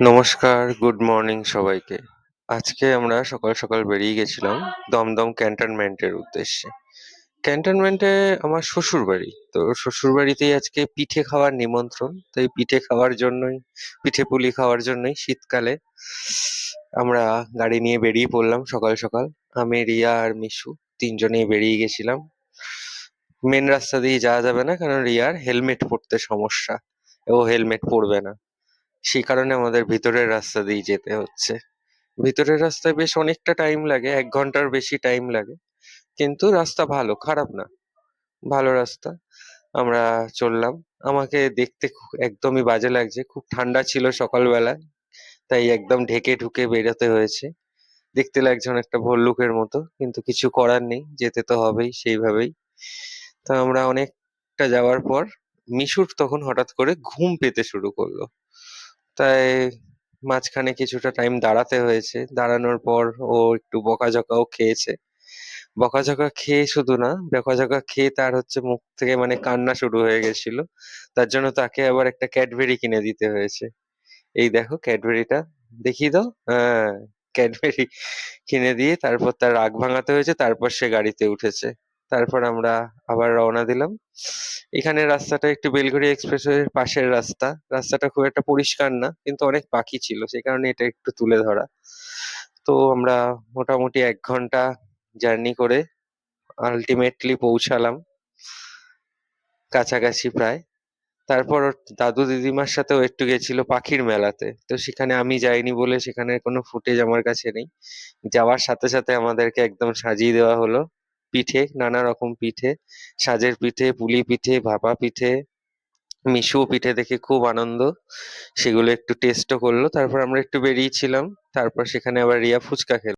নমস্কার, good morning সবাইকে। আজকে আমরা সকাল সকাল বেরিয়ে গেছিলাম দমদম ক্যান্টনমেন্টের উদ্দেশ্যে। ক্যান্টনমেন্টে আমার শ্বশুরবাড়ি। তো শ্বশুরবাড়িতেই আজকে পিঠে খাওয়ার নিমন্ত্রণ। তো এই পিঠে খাওয়ার জন্যই, পিঠে পুলি খাওয়ার জন্যই শীতকালে আমরা গাড়ি নিয়ে বেরিয়ে পড়লাম সকাল সকাল। আমি, রিয়া আর মিশু তিনজনেই বেরিয়ে গেছিলাম। মেন রাস্তা দিয়ে যাওয়া যাবে না, কারণ রিয়ার হেলমেট পরতে সমস্যা। ও হেলমেট পরবে না। সেই কারণে আমাদের ভিতরের রাস্তা দিয়ে যেতে হচ্ছে। ভিতরের রাস্তায় বেশ অনেকটা টাইম লাগে, 1 ঘন্টার বেশি টাইম লাগে, কিন্তু রাস্তা ভালো, খারাপ না, ভালো রাস্তা। আমরা চললাম। আমাকে দেখতে একদমই বাজে লাগছে, খুব ঠান্ডা ছিল সকালবেলা, তাই একদম ঢেকে ঢুকে বেরোতে হয়েছে। দেখতে লাগছে অনেকটা ভল্লুকের মতো, কিন্তু কিছু করার নেই, যেতে তো হবেই সেইভাবেই। তো আমরা অনেকটা যাওয়ার পর মিশুর তখন হঠাৎ করে ঘুম পেতে শুরু করলো। তাই মাঝখানে কিছুটা টাইম দাঁড়াতে হয়েছে। দাঁড়ানোর পর ও একটু বকাঝকাও খেয়েছে। বকাঝকা খেয়ে শুধু না, বকাঝকা খেয়ে তার হচ্ছে মুখ থেকে মানে কান্না শুরু হয়ে গেছিল। তার জন্য তাকে আবার একটা ক্যাডবেরি কিনে দিতে হয়েছে। এই দেখো ক্যাডবেরিটা, দেখিয়ে দাও। হ্যাঁ, ক্যাডবেরি কিনে দিয়ে তারপর তার রাগ ভাঙাতে হয়েছে, তারপর সে গাড়িতে উঠেছে। তারপর আমরা আবার রওনা দিলাম। এখানে রাস্তাটা একটু বেলঘড়িয়া এক্সপ্রেসওয়ের পাশের রাস্তা। রাস্তাটা খুব একটা পরিষ্কার না, কিন্তু অনেক পাখি ছিল, সেই কারণে এটা একটু তুলে ধরা। তো আমরা মোটামুটি 1 ঘন্টা জার্নি করে আলটিমেটলি পৌঁছালাম কাছাকাছি প্রায়। তারপর ওর দাদু দিদিমার সাথেও একটু গেছিল পাখির মেলাতে। তো সেখানে আমি যাইনি বলে সেখানে কোনো ফুটেজ আমার কাছে নেই। যাওয়ার সাথে সাথে আমাদেরকে একদম সাজিয়ে দেওয়া হলো পিঠে, নানা রকম পিঠে, সাজের পিঠে, পুলি পিঠে, ভাপা পিঠে। মিশুও পিঠে দেখে খুব আনন্দ, সেগুলো একটু টেস্টও করলো। তারপর আমরা একটু বেরিয়েছিলাম। তারপর সেখানে আবার রিয়া ফুচকা খেলো।